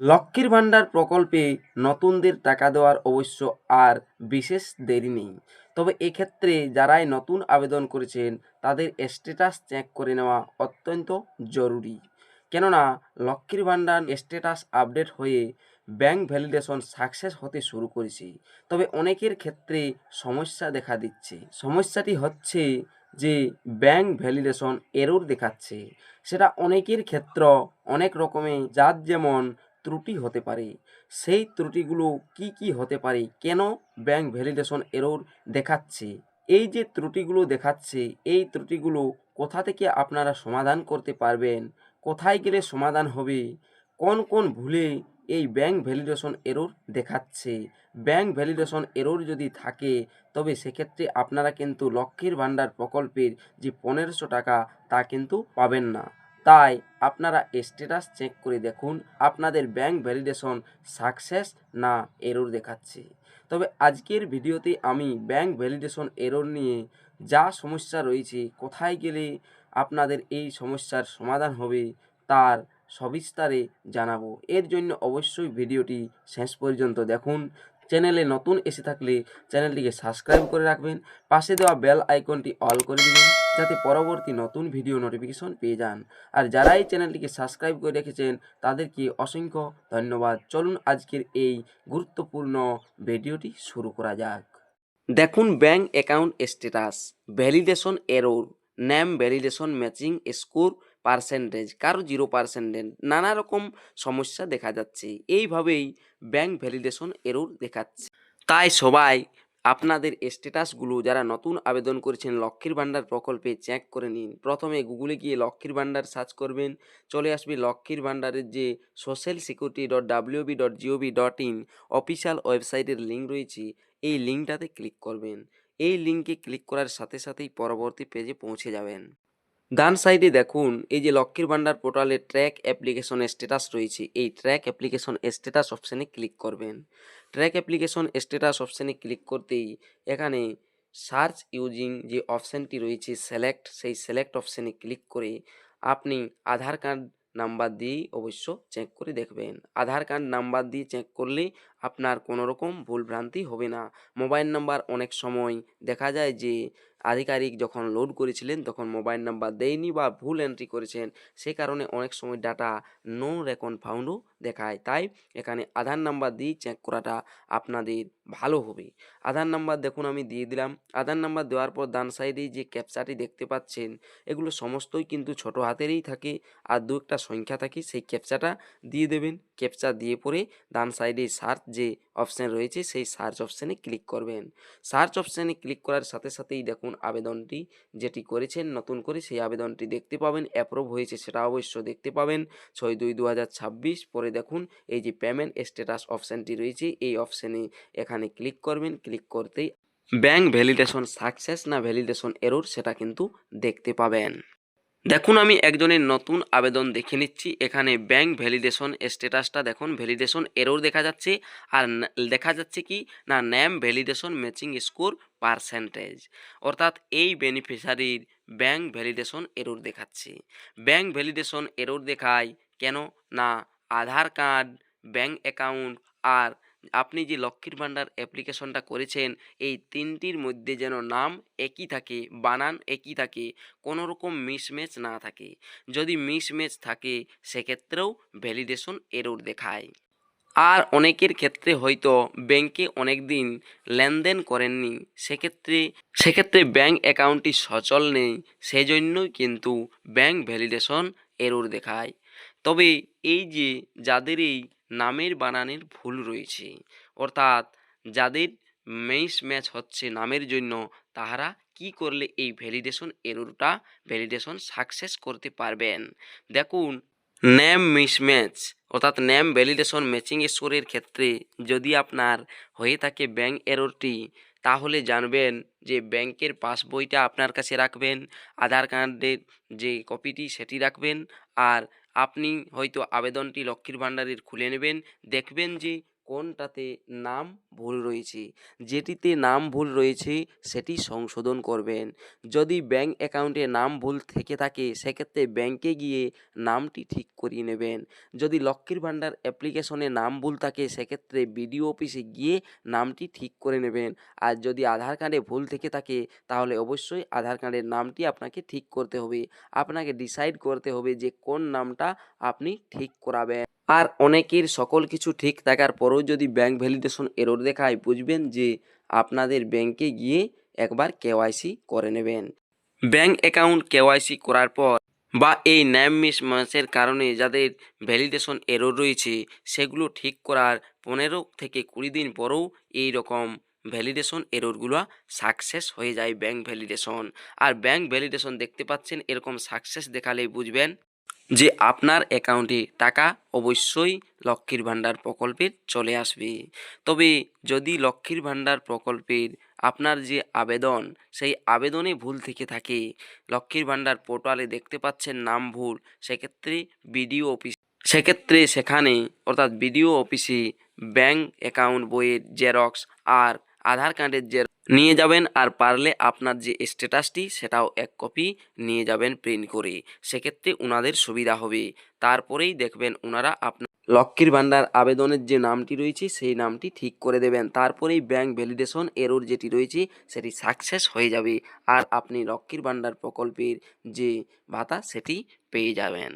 লক্ষ্মীর ভাণ্ডার প্রকল্পে নতুনদের টাকা দেওয়ার অবশ্য আর বিশেষ দেরি নেই। তবে এক্ষেত্রে যারাই নতুন আবেদন করেছেন তাদের স্ট্যাটাস চেক করে নেওয়া অত্যন্ত জরুরি। কেননা লক্ষ্মীর ভাণ্ডার স্ট্যাটাস আপডেট হয়ে ব্যাংক ভ্যালিডেশন সাকসেস হতে শুরু করেছে। তবে অনেকের ক্ষেত্রে সমস্যা দেখা দিচ্ছে। সমস্যাটি হচ্ছে যে ব্যাংক ভ্যালিডেশন এরর দেখাচ্ছে। সেটা অনেকের ক্ষেত্র অনেক রকমের, যার যেমন ত্রুটি হতে পারে। সেই ত্রুটিগুলো কি কি হতে পারে, কেন ব্যাংক ভ্যালিডেশন এরর দেখাচ্ছে, এই যে ত্রুটিগুলো দেখাচ্ছে এই ত্রুটিগুলো কোথা থেকে আপনারা সমাধান করতে পারবেন, কোথায় গেলে সমাধান হবে, কোন কোন ভুলে এই ব্যাংক ভ্যালিডেশন এরর দেখাচ্ছে। ব্যাংক ভ্যালিডেশন এরর যদি থাকে তবে সেক্ষেত্রে আপনারা কিন্তু লক্ষ্মীর ভাণ্ডার প্রকল্পের যে 1500 টাকা তা কিন্তু পাবেন না। তাই আপনারা স্ট্যাটাস চেক করে দেখুন আপনাদের ব্যাংক ভ্যালিডেশন সাকসেস না এরর দেখাচ্ছে। তবে আজকের ভিডিওতে আমি ব্যাংক ভ্যালিডেশন এরর নিয়ে যা সমস্যা রয়েছে, কোথায় গেলে আপনাদের এই সমস্যার সমাধান হবে তার সবিস্তারে জানাবো। এর জন্য অবশ্যই ভিডিওটি শেষ পর্যন্ত দেখুন। চ্যানেলে নতুন এসে থাকলে চ্যানেলটিকে সাবস্ক্রাইব করে রাখবেন, পাশে দেওয়া বেল আইকনটি অল করে দিবেন যাতে পরবর্তী নতুন ভিডিও নোটিফিকেশন পেয়ে যান। আর যারা এই চ্যানেলটিকে সাবস্ক্রাইব করে রেখেছেন তাদেরকে অসংখ্য ধন্যবাদ। চলুন আজকের এই গুরুত্বপূর্ণ ভিডিওটি শুরু করা যাক। দেখুন bank account status, validation error, name validation matching score percentage, কারো 0%, নানা রকম সমস্যা দেখা যাচ্ছে। এইভাবেই ব্যাংক ভ্যালিডেশন এরর দেখাচ্ছে। তাই সবাই আপনাদের স্ট্যাটাসগুলো যারা নতুন আবেদন করেছেন লক্ষ্মীর ভাণ্ডার প্রকল্পে চেক করে নিন। প্রথমে গুগলে গিয়ে লক্ষ্মীর ভাণ্ডার সার্চ করবেন, চলে আসবে লক্ষ্মীর ভাণ্ডারের যে social security.wb.gov.in অফিসিয়াল ওয়েবসাইটের লিঙ্ক রয়েছে, এই লিঙ্কটাতে ক্লিক করবেন। এই লিঙ্কে ক্লিক করার সাথে সাথেই পরবর্তী পেজে পৌঁছে যাবেন। ডান সাইডে দেখুন এই যে লক্ষ্মীর ভাণ্ডার পোর্টালে ট্র্যাক অ্যাপ্লিকেশন স্ট্যাটাস রয়েছে, এই ট্র্যাক অ্যাপ্লিকেশন স্ট্যাটাস অপশানে ক্লিক করবেন। ট্র্যাক অ্যাপ্লিকেশন স্ট্যাটাস অপশানে ক্লিক করতেই এখানে সার্চ ইউজিং যে অপশানটি রয়েছে সিলেক্ট, সেই সিলেক্ট অপশানে ক্লিক করে আপনি আধার কার্ড নাম্বার দিয়েই অবশ্য চেক করে দেখবেন। আধার কার্ড নাম্বার দিয়ে চেক করলে আপনার কোনো রকম ভুলভ্রান্তি হবে না। মোবাইল নাম্বার অনেক সময় দেখা যায় যে আধিকারিক যখন লোড করেছিলেন তখন মোবাইল নাম্বার দেয়নি বা ভুল এন্ট্রি করেছেন, সে কারণে অনেক সময় ডাটা নো রেকর্ড ফাউন্ডও দেখায়। তাই এখানে আধার নাম্বার দিয়ে চেক করাটা আপনাদের ভালো হবে। আধার নাম্বার দেখুন আমি দিয়ে দিলাম। আধার নাম্বার দেওয়ার পর ডান সাইডে যে ক্যাপচাটি দেখতে পাচ্ছেন এগুলো সমস্তই কিন্তু ছোট হাতেরই থাকে আর দু একটা সংখ্যা থাকে, সেই ক্যাপচাটা দিয়ে দেবেন। ক্যাপচা দিয়ে পরে ডান সাইডে সার্চ যে অপশান রয়েছে সেই সার্চ অপশানে ক্লিক করবেন। সার্চ অপশানে ক্লিক করার সাথে সাথেই দেখুন আবেদনটি যেটি করেছেন নতুন করে সেই আবেদনটি দেখতে পাবেন, অ্যাপ্রুভ হয়েছে সেটা অবশ্য দেখতে পাবেন 6/2/2026। পরে দেখুন এই যে পেমেন্ট স্ট্যাটাস অপশানটি রয়েছে এই অপশানে এখানে ক্লিক করবেন। ক্লিক করতেই ব্যাংক ভ্যালিডেশন সাকসেস না ভ্যালিডেশন এরর সেটা কিন্তু দেখতে পাবেন। দেখুন আমি একজনের নতুন আবেদন দেখে নিচ্ছি। এখানে ব্যাংক ভ্যালিডেশন স্ট্যাটাসটা দেখুন ভ্যালিডেশন এরর দেখা যাচ্ছে আর দেখা যাচ্ছে কি না name validation matching score percentage, অর্থাৎ এই বেনিফিশিয়ারির ব্যাংক ভ্যালিডেশন এরর দেখাচ্ছে। ব্যাংক ভ্যালিডেশন এরর দেখায় কেন না আধার কার্ড, ব্যাংক অ্যাকাউন্ট আর আপনি যে লক্ষ্মীর ভাণ্ডার অ্যাপ্লিকেশনটা করেছেন এই তিনটির মধ্যে যেন নাম একই থাকে, বানান একই থাকে, কোনো রকম মিসম্যাচ না থাকে। যদি মিসম্যাচ থাকে সেক্ষেত্রেও ভ্যালিডেশন এরর দেখায়। আর অনেকের ক্ষেত্রে হয়তো ব্যাংকে অনেক দিন লেনদেন করেননি, সেক্ষেত্রে ব্যাংক অ্যাকাউন্টটি সচল নেই, সেজন্যই কিন্তু ব্যাংক ভ্যালিডেশন এরর দেখায়। তবে এই যে যাদের এই নামের বানানের ভুল রয়েছে, অর্থাৎ যাদের মিসম্যাচ হচ্ছে নামের জন্য, তাহারা কি করলে এই ভ্যালিডেশন সাকসেস করতে পারবেন। দেখুন নেম মিসম্যাচ অর্থাৎ নেম ভ্যালিডেশন ম্যাচিং স্কোরের ক্ষেত্রে যদি আপনার হয়ে থাকে ব্যাংক এররটি, তাহলে জানবেন যে ব্যাংকের পাসবইটা আপনার কাছে রাখবেন, আধার কার্ডের যে কপিটি সেটি রাখবেন, আর আপনি হয়তো আবেদনটি লক্ষ্মীর ভাণ্ডারের খুলে নেবেন, দেখবেন যে কোনটাতে নাম ভুল রয়েছে। যেটিতে নাম ভুল রয়েছে সেটি সংশোধন করবেন। যদি ব্যাঙ্ক অ্যাকাউন্টে নাম ভুল থেকে থাকে সেক্ষেত্রে ব্যাঙ্কে গিয়ে নামটি ঠিক করিয়ে নেবেন। যদি লক্ষ্মীর ভাণ্ডার অ্যাপ্লিকেশনে নাম ভুল থাকে সেক্ষেত্রে বিডিও অফিসে গিয়ে নামটি ঠিক করে নেবেন। আর যদি আধার কার্ডে ভুল থেকে থাকে তাহলে অবশ্যই আধার কার্ডের নামটি আপনাকে ঠিক করতে হবে। আপনাকে ডিসাইড করতে হবে যে কোন নামটা আপনি ঠিক করাবেন। আর অনেকের সকল কিছু ঠিক থাকার পরেও যদি ব্যাঙ্ক ভ্যালিডেশন এরর দেখায় বুঝবেন যে আপনাদের ব্যাঙ্কে গিয়ে একবার কেওয়াইসি করে নেবেন। ব্যাঙ্ক অ্যাকাউন্ট কেওয়াইসি করার পর বা এই নেম মিসম্যাচের কারণে যাদের ভ্যালিডেশন এরর রয়েছে সেগুলো ঠিক করার 15 থেকে 20 দিন পরেও এই রকম ভ্যালিডেশন এররগুলো সাকসেস হয়ে যায় ব্যাঙ্ক ভ্যালিডেশন। আর ব্যাঙ্ক ভ্যালিডেশন দেখতে পাচ্ছেন এরকম সাকসেস দেখালেই বুঝবেন যে আপনার অ্যাকাউন্টে টাকা অবশ্যই লক্ষ্মীর ভাণ্ডার প্রকল্পের চলে আসবে। তবে যদি লক্ষ্মীর ভাণ্ডার প্রকল্পের আপনার যে আবেদন সেই আবেদনে ভুল থেকে থাকে, লক্ষ্মীর ভাণ্ডার পোর্টালে দেখতে পাচ্ছেন নাম ভুল, সেক্ষেত্রে সেখানে অর্থাৎ বিডিও অফিসে ব্যাঙ্ক অ্যাকাউন্ট বইয়ের জেরক্স আর আধার কার্ডের জেরক্স নিয়ে যাবেন। আর পারলে আপনার যে স্ট্যাটাসটি সেটাও 1 কপি নিয়ে যাবেন প্রিন্ট করে। সেক্ষেত্রে উনাদের সুবিধা হবে। তারপরেই দেখবেন উনারা আপনার লক্ষ্মীর ভাণ্ডার আবেদনের যে নামটি রয়েছে সেই নামটি ঠিক করে দেবেন। তারপরেই ব্যাঙ্ক ভ্যালিডেশন এরর যেটি রয়েছে সেটি সাকসেস হয়ে যাবে আর আপনি লক্ষ্মীর ভাণ্ডার প্রকল্পের যে ভাতা সেটি পেয়ে যাবেন।